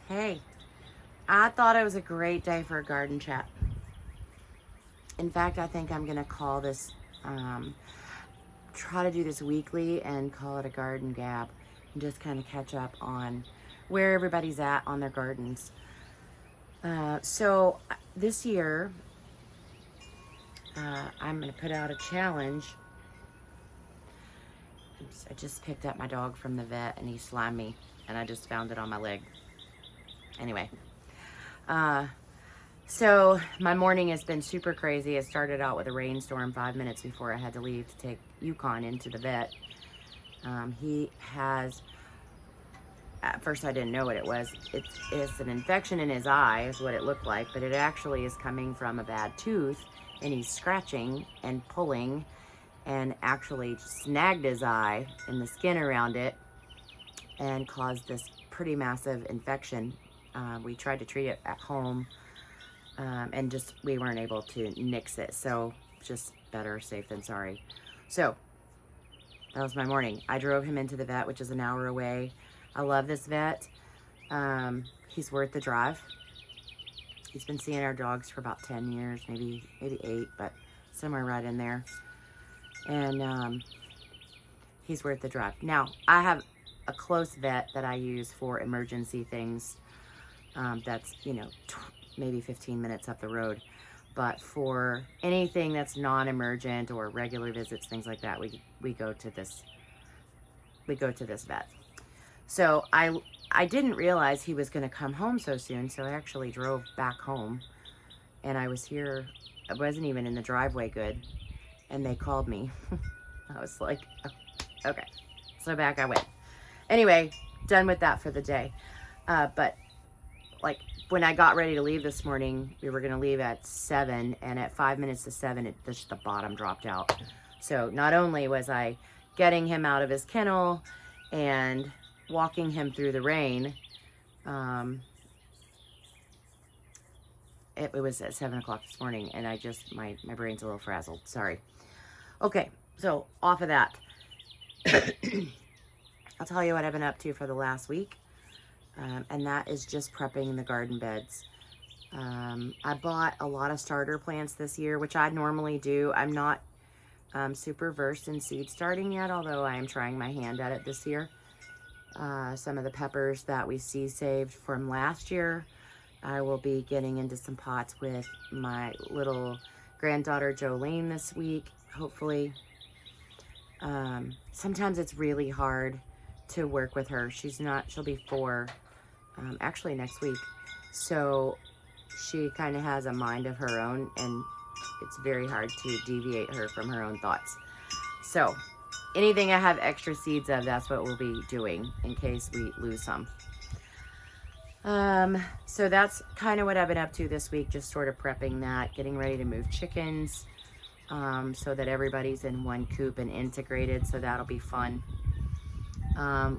Hey, I thought it was a great day for a garden chat. In fact, I think I'm going to call this, try to do this weekly and call it a Garden Gab and just kind of catch up on where everybody's at on their gardens. So this year, I'm going to put out a challenge. Oops, I just picked up my dog from the vet and he slimed me and I just found it on my leg. Anyway, so my morning has been super crazy. It started out with a rainstorm 5 minutes before I had to leave to take Yukon into the vet. He has, at first I didn't know what it was. It's an infection in his eye is what it looked like, but it actually is coming from a bad tooth, and he's scratching and pulling and actually snagged his eye and the skin around it and caused this pretty massive infection. We tried to treat it at home and just we weren't able to nix it, so just better safe than sorry. So that was my morning. I drove him into the vet, which is an hour away. I love this vet. He's worth the drive. He's been seeing our dogs for about 10 years, maybe 8, but somewhere right in there. And he's worth the drive. Now, I have a close vet that I use for emergency things. That's, maybe 15 minutes up the road. But for anything that's non-emergent or regular visits, things like that, we go to this vet. So I didn't realize he was going to come home so soon, so I actually drove back home, and I was here. I wasn't even in the driveway good, and they called me. I was like, oh, okay. So back I went. Anyway, done with that for the day. But like when I got ready to leave this morning, we were going to leave at 7, and at 5 minutes to 7, just the bottom dropped out. So not only was I getting him out of his kennel and walking him through the rain, it was at 7 o'clock this morning, and I just, my brain's a little frazzled. Sorry. Okay, so off of that. I'll tell you what I've been up to for the last week. And that is just prepping the garden beds. I bought a lot of starter plants this year, which I normally do. I'm not super versed in seed starting yet, although I am trying my hand at it this year. Some of the peppers that we saved from last year, I will be getting into some pots with my little granddaughter Jolene this week, hopefully. Sometimes it's really hard to work with her. She'll be 4 actually next week, so she kind of has a mind of her own, and it's very hard to deviate her from her own thoughts. So anything I have extra seeds of, that's what we'll be doing in case we lose some. So that's kind of what I've been up to this week, just sort of prepping that, getting ready to move chickens, so that everybody's in one coop and integrated, so that'll be fun.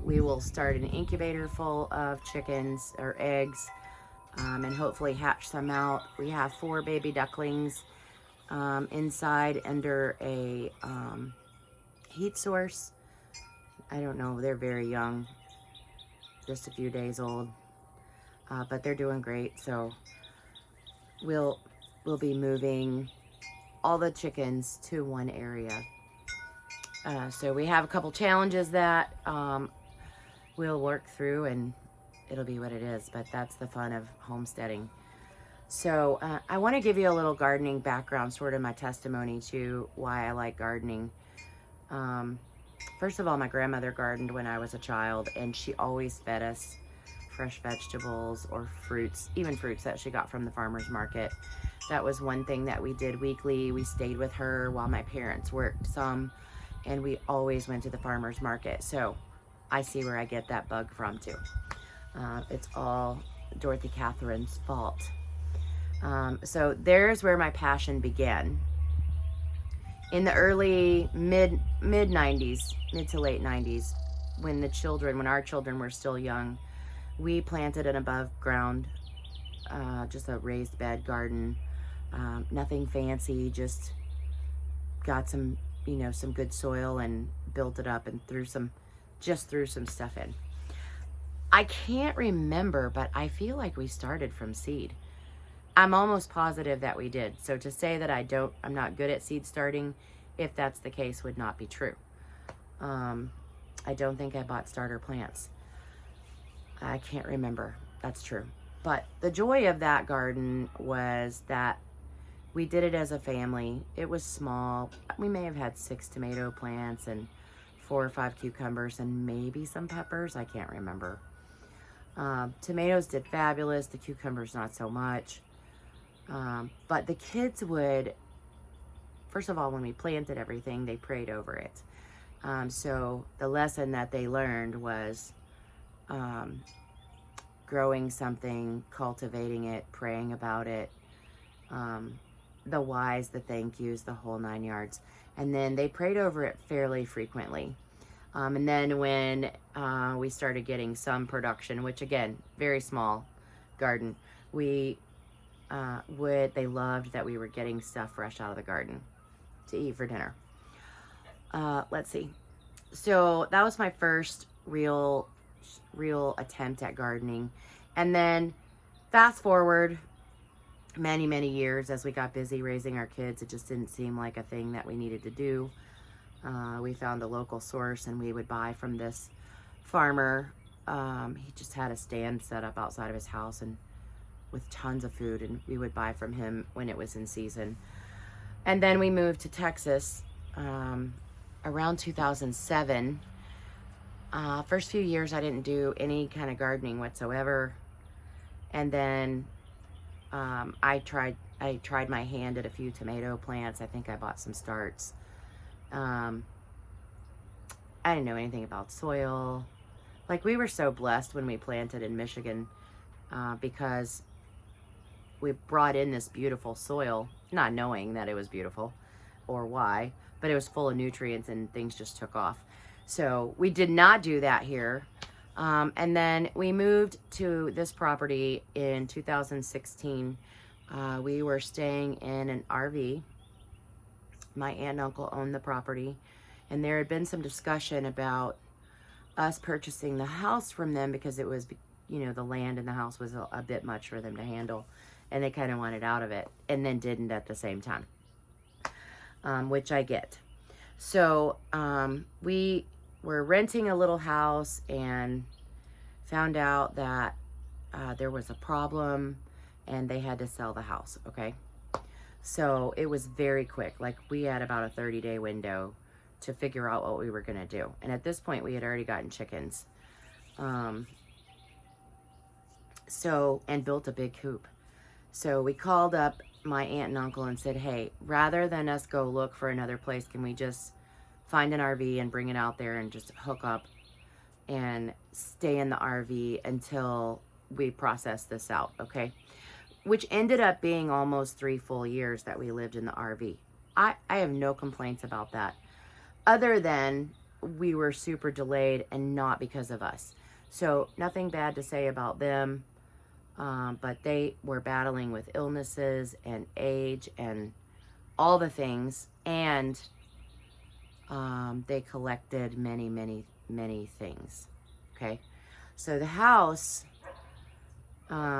We will start an incubator full of chickens or eggs, and hopefully hatch some out. We have 4 baby ducklings inside under a heat source. I don't know, they're very young, just a few days old, but they're doing great. So we'll be moving all the chickens to one area. So we have a couple challenges that we'll work through, and it'll be what it is, but that's the fun of homesteading. So I want to give you a little gardening background, sort of my testimony to why I like gardening. First of all, my grandmother gardened when I was a child, and she always fed us fresh vegetables or fruits, even fruits that she got from the farmer's market. That was one thing that we did weekly. We stayed with her while my parents worked some, and we always went to the farmer's market. So I see where I get that bug from too. It's all Dorothy Catherine's fault. So there's where my passion began. In the early mid 90s, mid to late 90s, when our children were still young, we planted an above ground, just a raised bed garden. Nothing fancy, just got some good soil and built it up and threw some stuff in. I can't remember, but I feel like we started from seed. I'm almost positive that we did. So to say that I'm not good at seed starting, if that's the case, would not be true. I don't think I bought starter plants. I can't remember. That's true. But the joy of that garden was that we did it as a family. It was small. We may have had 6 tomato plants and 4 or 5 cucumbers and maybe some peppers. I can't remember. Tomatoes did fabulous. The cucumbers, not so much. But the kids would, first of all, when we planted everything, they prayed over it. So the lesson that they learned was growing something, cultivating it, praying about it, the whys, the thank yous, the whole 9 yards. And then they prayed over it fairly frequently. And then when we started getting some production, which again, very small garden, they loved that we were getting stuff fresh out of the garden to eat for dinner. Let's see. So that was my first real attempt at gardening. And then fast forward many years as we got busy raising our kids, it just didn't seem like a thing that we needed to do. We found a local source and we would buy from this farmer. He just had a stand set up outside of his house and with tons of food, and we would buy from him when it was in season. And then we moved to Texas around 2007. First few years I didn't do any kind of gardening whatsoever. And then I tried my hand at a few tomato plants. I think I bought some starts. I didn't know anything about soil. Like, we were so blessed when we planted in Michigan because we brought in this beautiful soil, not knowing that it was beautiful or why, but it was full of nutrients and things just took off. So we did not do that here. And then we moved to this property in 2016. We were staying in an RV. My aunt and uncle owned the property, and there had been some discussion about us purchasing the house from them because it was, the land in the house was a bit much for them to handle, and they kind of wanted out of it, and then didn't at the same time, which I get. So we were renting a little house and found out that there was a problem and they had to sell the house, okay? So it was very quick. Like, we had about a 30-day window to figure out what we were going to do. And at this point, we had already gotten chickens. And built a big coop. So we called up my aunt and uncle and said, hey, rather than us go look for another place, can we just find an RV and bring it out there and just hook up and stay in the RV until we process this out, okay? Which ended up being almost 3 full years that we lived in the RV. I have no complaints about that, other than we were super delayed and not because of us. So nothing bad to say about them, but they were battling with illnesses and age and all the things, and they collected many things, okay? So the house,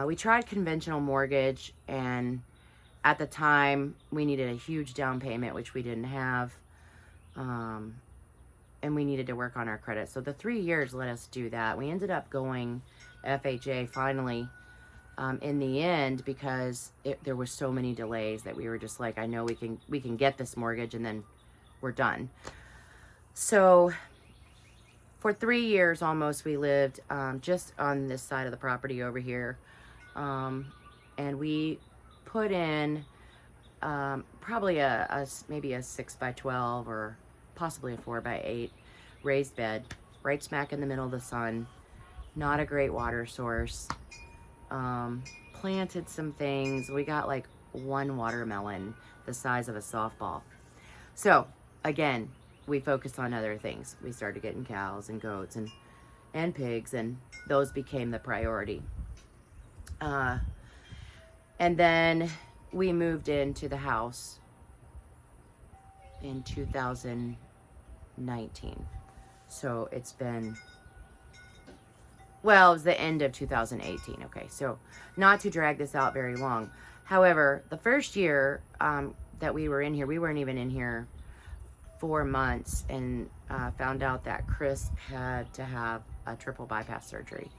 we tried conventional mortgage, and at the time we needed a huge down payment, which we didn't have, and we needed to work on our credit. So the 3 years let us do that. We ended up going FHA finally in the end because there were so many delays that we were just like, I know we can get this mortgage and then we're done. So for 3 years almost, we lived just on this side of the property over here. And we put in probably maybe a 6x12 or possibly a 4x8 raised bed right smack in the middle of the sun. Not a great water source. Planted some things. We got like 1 watermelon the size of a softball. So again, we focused on other things. We started getting cows and goats and pigs, and those became the priority. And then we moved into the house in 2019. So it's been well, it was the end of 2018. Okay, so not to drag this out very long. However, the first year that we were in here, we weren't even in here 4 months, and found out that Chris had to have a triple bypass surgery.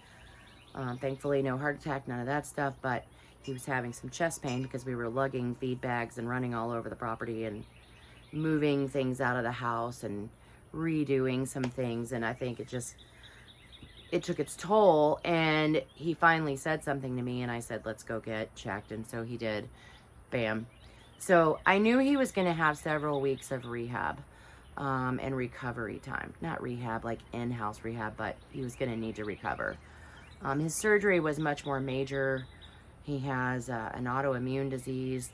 Thankfully, no heart attack, none of that stuff, but he was having some chest pain because we were lugging feed bags and running all over the property and moving things out of the house and redoing some things, and I think it took its toll. And he finally said something to me, and I said, let's go get checked, and so he did. Bam. So I knew he was going to have several weeks of rehab and recovery time. Not rehab like in-house rehab, but he was going to need to recover. His surgery was much more major. He has an autoimmune disease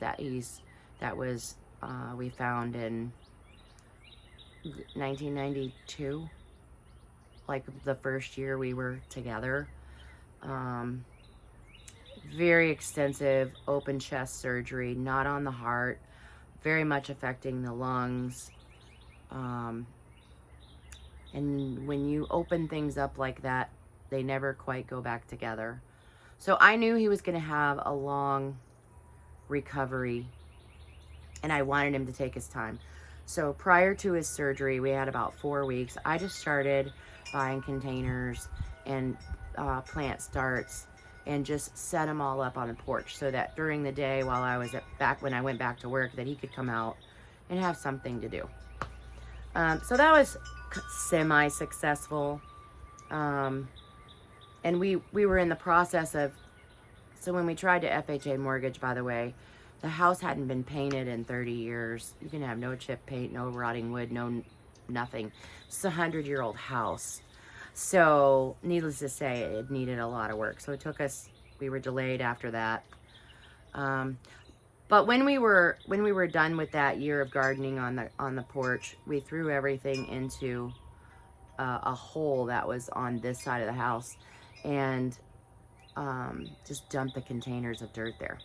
we found in 1992, like the first year we were together. Very extensive open chest surgery, not on the heart, very much affecting the lungs. And when you open things up like that, they never quite go back together. So I knew he was going to have a long recovery, and I wanted him to take his time. So prior to his surgery, we had about 4 weeks. I just started buying containers and plant starts and just set them all up on the porch so that during the day while I was when I went back to work, that he could come out and have something to do. So that was semi-successful. And we were in the process of, so when we tried to FHA mortgage, by the way, the house hadn't been painted in 30 years. You can have no chip paint, no rotting wood, no nothing. It's a 100-year-old house. So needless to say, it needed a lot of work. So it took us, we were delayed after that. But when we were done with that year of gardening on the porch, we threw everything into a hole that was on this side of the house, and just dumped the containers of dirt there.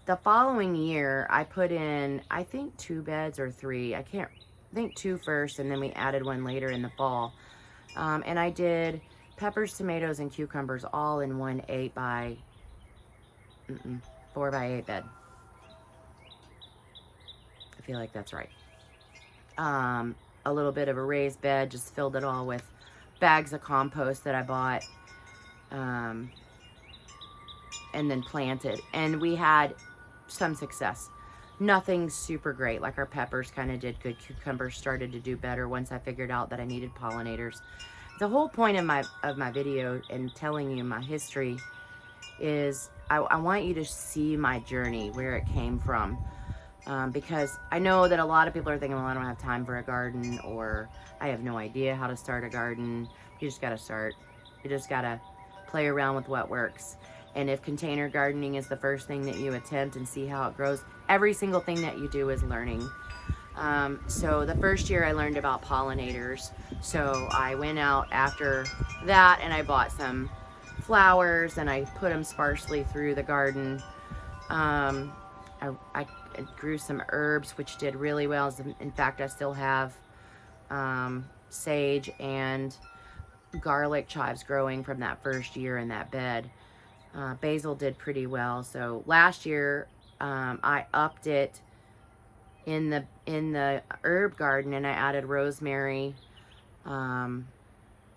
The following year, I put in, I think 2 beds or 3. I think 2 first, and then we added 1 later in the fall. And I did peppers, tomatoes, and cucumbers all in 1 4 by 8 bed. I feel like that's right. A little bit of a raised bed, just filled it all with bags of compost that I bought, and then planted. And we had some success. Nothing super great. Like our peppers kind of did good. Cucumbers started to do better once I figured out that I needed pollinators. The whole point of my video and telling you my history is I want you to see my journey, where it came from. Because I know that a lot of people are thinking, well, I don't have time for a garden, or I have no idea how to start a garden. You just got to start. You just got to play around with what works. And if container gardening is the first thing that you attempt and see how it grows, every single thing that you do is learning. So the first year I learned about pollinators. So I went out after that and I bought some flowers and I put them sparsely through the garden. I grew some herbs, which did really well. In fact, I still have sage and garlic chives growing from that first year in that bed. Basil did pretty well. So last year I upped it in the herb garden, and I added rosemary. I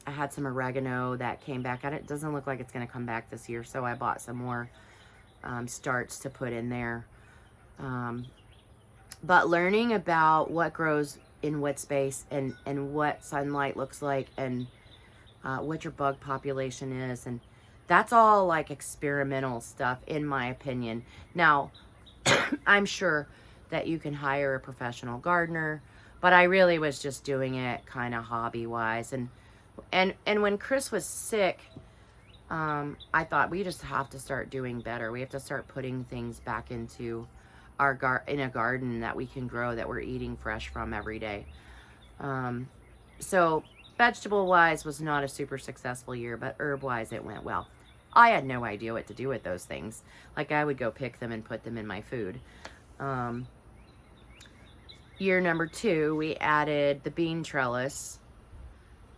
had some oregano that came back. It doesn't look like it's going to come back this year, so I bought some more starts to put in there. But learning about what grows in what space and what sunlight looks like, and what your bug population is, and that's all like experimental stuff, in my opinion. Now, I'm sure that you can hire a professional gardener, but I really was just doing it kind of hobby-wise. And when Chris was sick, I thought we just have to start doing better. We have to start putting things back into in a garden that we can grow, that we're eating fresh from every day. So vegetable-wise was not a super successful year, but herb-wise it went well. I had no idea what to do with those things. Like, I would go pick them and put them in my food. Year number 2, we added the bean trellis.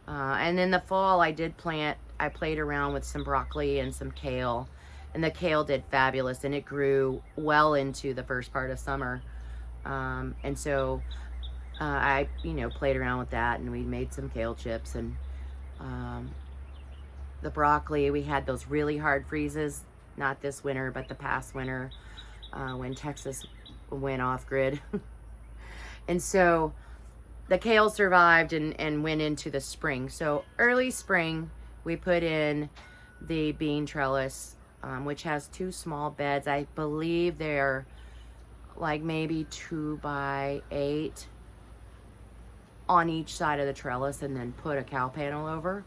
And in the fall, I did plant I played around with some broccoli and some kale, and the kale did fabulous, and it grew well into the first part of summer. And so I, played around with that, and we made some kale chips. And the broccoli, we had those really hard freezes, not this winter, but the past winter, when Texas went off grid. And so the kale survived and went into the spring. So early spring, we put in the bean trellis, which has 2 small beds. I believe they're like maybe 2 by 8 on each side of the trellis, and then put a cow panel over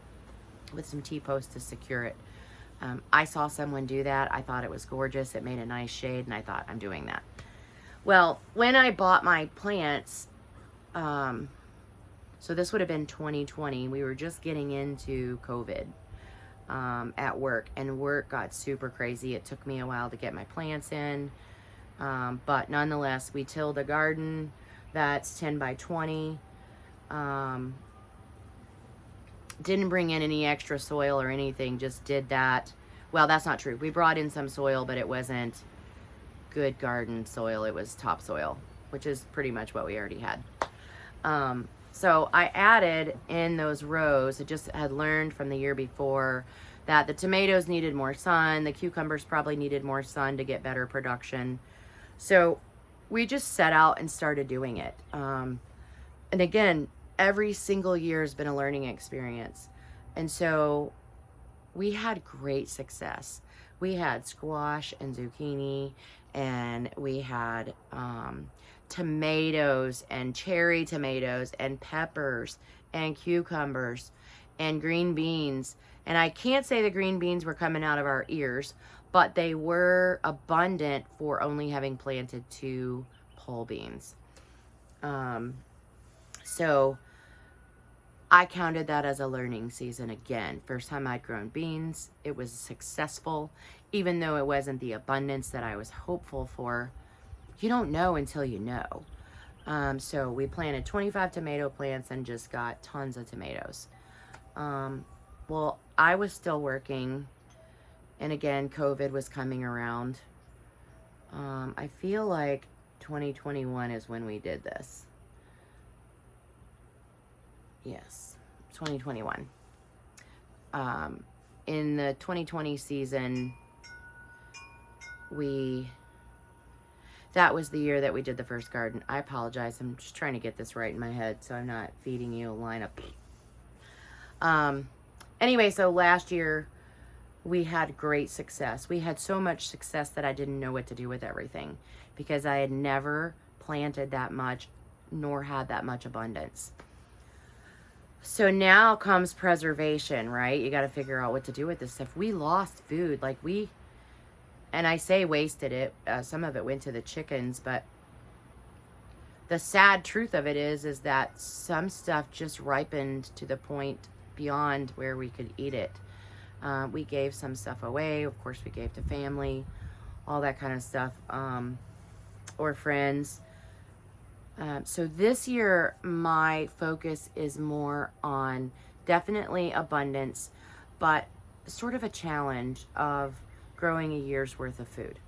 with some T-posts to secure it. I saw someone do that. I thought it was gorgeous. It made a nice shade, and I thought, I'm doing that. Well, when I bought my plants, so this would have been 2020. We were just getting into COVID at work, and work got super crazy. It took me a while to get my plants in, but nonetheless, we tilled a garden that's 10 by 20. Didn't bring in any extra soil or anything, just did that. Well, that's not true. We brought in some soil, but it wasn't good garden soil. It was topsoil, which is pretty much what we already had. So I added in those rows. I just had learned from the year before that the tomatoes needed more sun. The cucumbers probably needed more sun to get better production. So we just set out and started doing it. And again, every single year has been a learning experience. And so we had great success. We had squash and zucchini, and we had tomatoes and cherry tomatoes and peppers and cucumbers and green beans. And I can't say the green beans were coming out of our ears, but they were abundant for only having planted 2 pole beans. So I counted that as a learning season again. First time I'd grown beans. It was successful, even though it wasn't the abundance that I was hopeful for. You don't know until you know. So we planted 25 tomato plants and just got tons of tomatoes. Well, I was still working, and again, COVID was coming around. I feel like 2021 is when we did this. Yes, 2021. In the 2020 season, that was the year that we did the first garden. I apologize. I'm just trying to get this right in my head so I'm not feeding you a lineup. Anyway, so last year we had great success. We had so much success that I didn't know what to do with everything because I had never planted that much nor had that much abundance. So now comes preservation, right? You got to figure out what to do with this stuff. We lost food. And I say wasted it. Some of it went to the chickens, but the sad truth of it is that some stuff just ripened to the point beyond where we could eat it. We gave some stuff away. Of course, we gave to family, all that kind of stuff, or friends. So this year, my focus is more on definitely abundance, but sort of a challenge of growing a year's worth of food.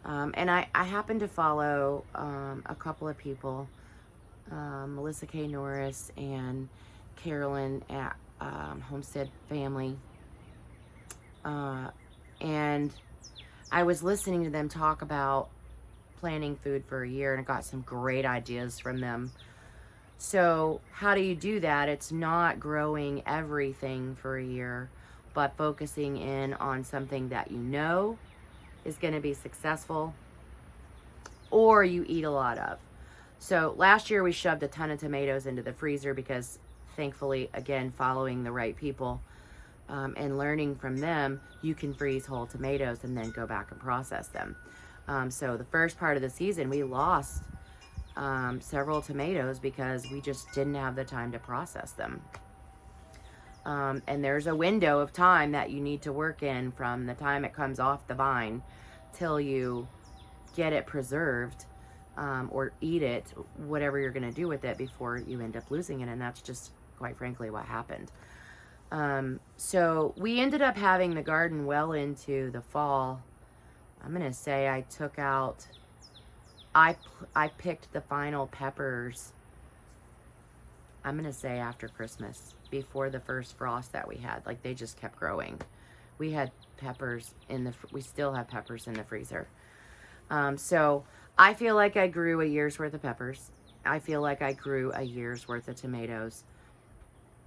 And I happen to follow a couple of people, Melissa K. Norris and Carolyn at Homestead Family. And I was listening to them talk about planning food for a year, and I got some great ideas from them. So how do you do that? It's not growing everything for a year, but focusing in on something that you know is going to be successful or you eat a lot of. So last year we shoved a ton of tomatoes into the freezer because thankfully, again, following the right people and learning from them, you can freeze whole tomatoes and then go back and process them. So the first part of the season, we lost several tomatoes because we just didn't have the time to process them. And there's a window of time that you need to work in from the time it comes off the vine till you get it preserved or eat it, whatever you're going to do with it before you end up losing it. And that's just, quite frankly, what happened. So we ended up having the garden well into the fall. I'm going to say I took out, I picked the final peppers, I'm going to say after Christmas, before the first frost that we had. Like, they just kept growing. We had peppers we still have peppers in the freezer. So I feel like I grew a year's worth of peppers. I feel like I grew a year's worth of tomatoes.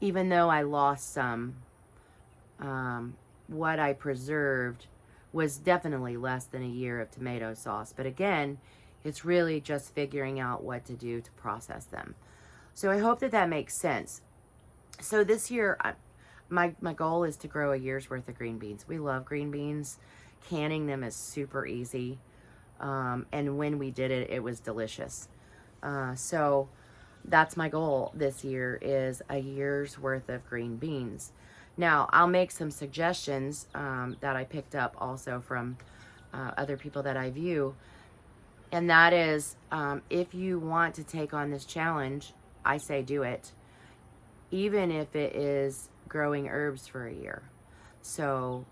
Even though I lost some, what I preserved was definitely less than a year of tomato sauce. But again, it's really just figuring out what to do to process them. So I hope that that makes sense. So this year, my goal is to grow a year's worth of green beans. We love green beans. Canning them is super easy. And when we did it, it was delicious. So that's my goal this year, is a year's worth of green beans. Now, I'll make some suggestions that I picked up also from other people that I view. And that is, if you want to take on this challenge, I say do it. Even if it is growing herbs for a year. So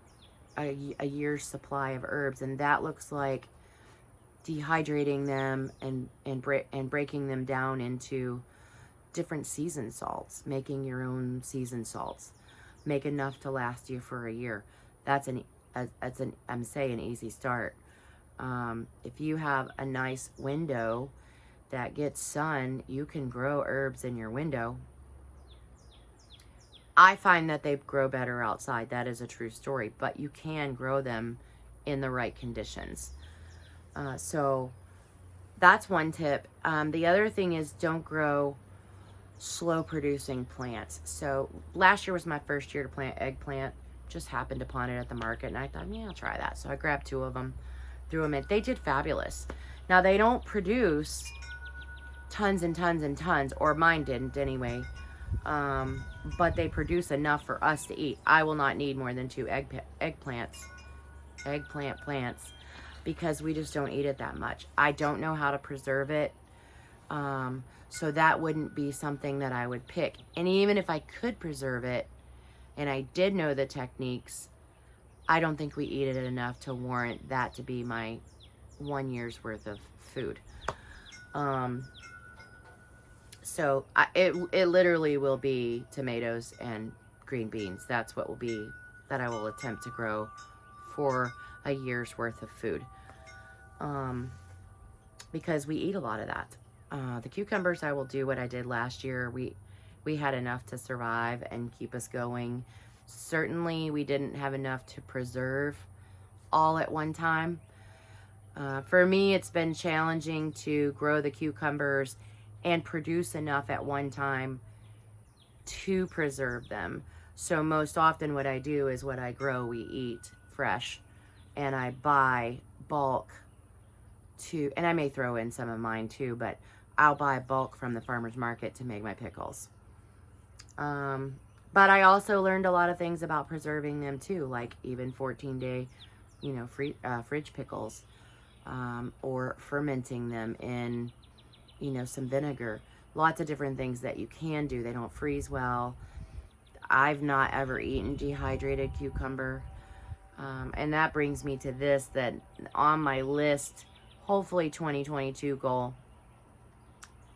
a year's supply of herbs. And that looks like dehydrating them and breaking them down into different season salts, making your own season salts, make enough to last you for a year. That's I'm saying easy start. If you have a nice window that gets sun, you can grow herbs in your window. I find that they grow better outside. That is a true story, but you can grow them in the right conditions. So that's one tip. The other thing is, don't grow slow producing plants. So last year was my first year to plant eggplant. Just happened upon it at the market, and I thought, yeah, I'll try that. So I grabbed 2 of them, threw them in. They did fabulous. Now, they don't produce tons and tons and tons, or mine didn't anyway, but they produce enough for us to eat. I will not need more than 2 eggplant plants, because we just don't eat it that much. I don't know how to preserve it, so that wouldn't be something that I would pick. And even if I could preserve it, and I did know the techniques, I don't think we eat it enough to warrant that to be my 1 year's worth of food. So it literally will be tomatoes and green beans. That's what will be, that I will attempt to grow for a year's worth of food. Because we eat a lot of that. The cucumbers, I will do what I did last year. We had enough to survive and keep us going. Certainly, we didn't have enough to preserve all at one time. For me, it's been challenging to grow the cucumbers and produce enough at one time to preserve them. So most often what I do is, what I grow, we eat fresh, and I buy bulk and I may throw in some of mine too, but I'll buy bulk from the farmer's market to make my pickles. But I also learned a lot of things about preserving them too, like even 14-day, fridge pickles, or fermenting them in, some vinegar. Lots of different things that you can do. They don't freeze well. I've not ever eaten dehydrated cucumber. And that brings me to this, that on my list, hopefully 2022 goal,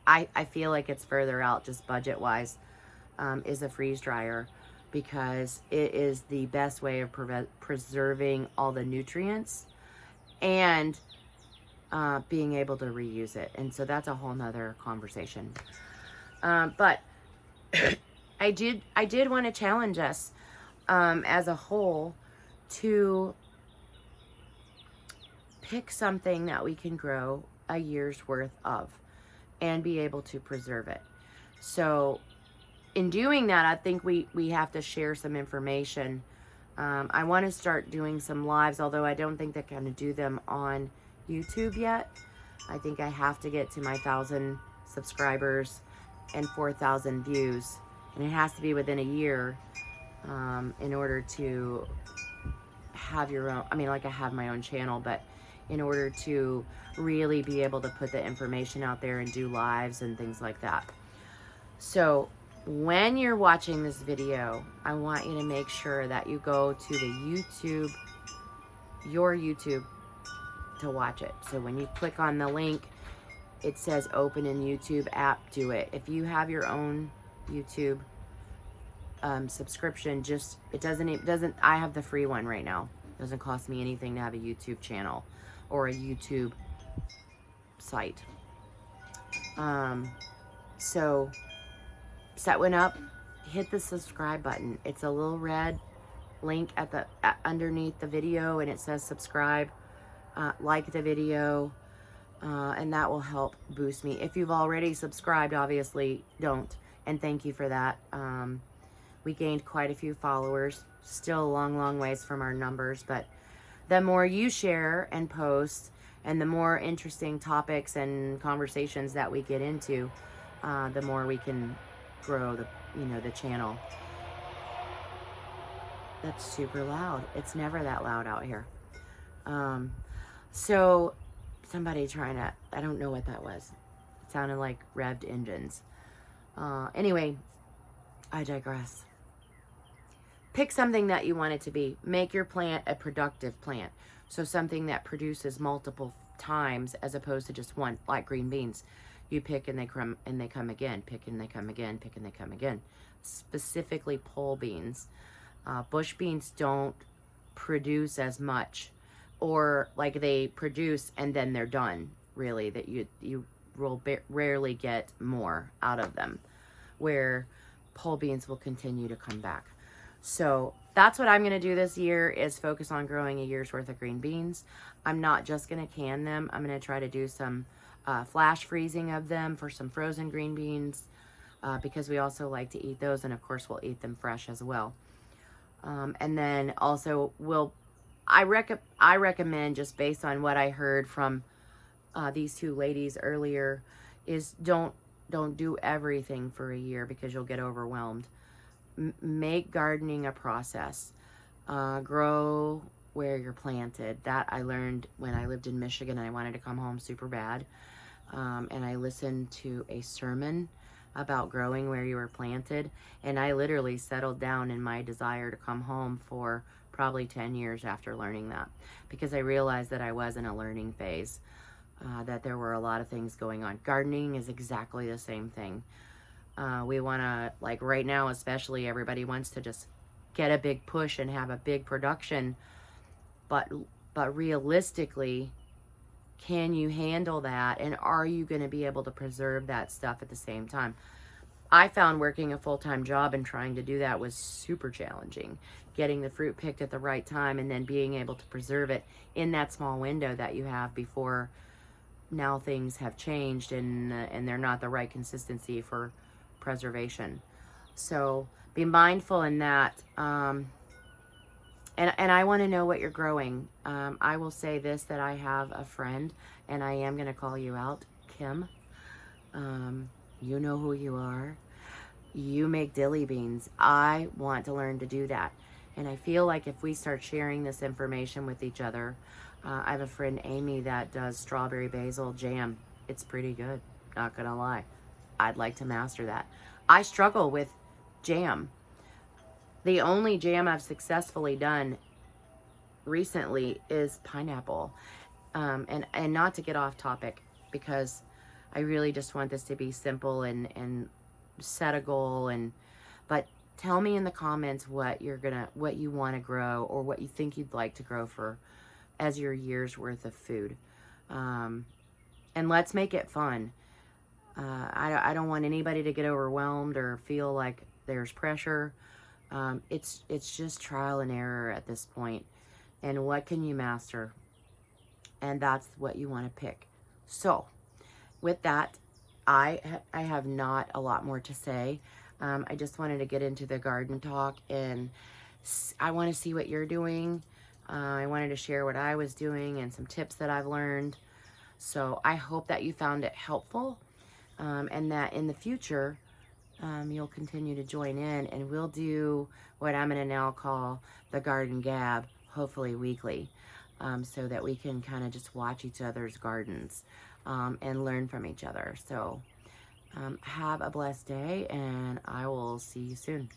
I feel like it's further out, just budget-wise, is a freeze dryer, because it is the best way of preserving all the nutrients and being able to reuse it. And so that's a whole nother conversation. But I did want to challenge us as a whole to pick something that we can grow a year's worth of and be able to preserve it. So in doing that, I think we have to share some information. I want to start doing some lives, although I don't think they're going to do them on YouTube yet. I think I have to get to my 1,000 subscribers and 4,000 views, and it has to be within a year in order to have your own, I have my own channel, but in order to really be able to put the information out there and do lives and things like that. So when you're watching this video, I want you to make sure that you go to the YouTube, your YouTube, to watch it. So when you click on the link, it says open in YouTube app, do it. If you have your own YouTube subscription, it doesn't, I have the free one right now. It doesn't cost me anything to have a YouTube channel or a YouTube site. So set one up, hit the subscribe button. It's a little red link underneath the video, and it says subscribe. Like the video, and that will help boost me. If you've already subscribed, obviously don't, and thank you for that. We gained quite a few followers, still a long ways from our numbers, but the more you share and post, and the more interesting topics and conversations that we get into, the more we can grow the channel. That's super loud. It's never that loud out here. So somebody I don't know what that was. It sounded like revved engines. Anyway, I digress. Pick something that you want it to be. Make your plant a productive plant. So something that produces multiple times as opposed to just one, like green beans. You pick and they come again, pick and they come again, pick and they come again. Specifically pole beans. Bush beans don't produce as much, or like they produce and then they're done, really, that you will rarely get more out of them, where pole beans will continue to come back. So that's what I'm going to do this year, is focus on growing a year's worth of green beans. I'm not just going to can them. I'm going to try to do some flash freezing of them for some frozen green beans, because we also like to eat those, and of course we'll eat them fresh as well. And then also I recommend, just based on what I heard from these two ladies earlier, is don't do everything for a year, because you'll get overwhelmed. Make gardening a process. Grow where you're planted. That I learned when I lived in Michigan and I wanted to come home super bad. And I listened to a sermon about growing where you were planted, and I literally settled down in my desire to come home for probably 10 years after learning that, because I realized that I was in a learning phase, that there were a lot of things going on. Gardening is exactly the same thing. We want to, like right now especially, everybody wants to just get a big push and have a big production, but realistically, can you handle that, and are you going to be able to preserve that stuff at the same time? I found working a full-time job and trying to do that was super challenging. Getting the fruit picked at the right time and then being able to preserve it in that small window that you have before now things have changed and they're not the right consistency for preservation. So be mindful in that. And I want to know what you're growing. I will say this, that I have a friend, and I am going to call you out, Kim. You know who you are. You make dilly beans. I want to learn to do that. And I feel like if we start sharing this information with each other, I have a friend, Amy, that does strawberry basil jam. It's pretty good, not going to lie. I'd like to master that. I struggle with jam. The only jam I've successfully done recently is pineapple. And not to get off topic, because I really just want this to be simple and set a goal. But tell me in the comments what you want to grow, or what you think you'd like to grow as your year's worth of food. And let's make it fun. I don't want anybody to get overwhelmed or feel like there's pressure. It's just trial and error at this point. And what can you master? And that's what you want to pick. So with that, I have not a lot more to say. I just wanted to get into the garden talk, and I want to see what you're doing. I wanted to share what I was doing and some tips that I've learned. So I hope that you found it helpful, and that in the future, you'll continue to join in, and we'll do what I'm going to now call the Garden Gab, hopefully weekly, so that we can kind of just watch each other's gardens and learn from each other. So Have a blessed day, and I will see you soon.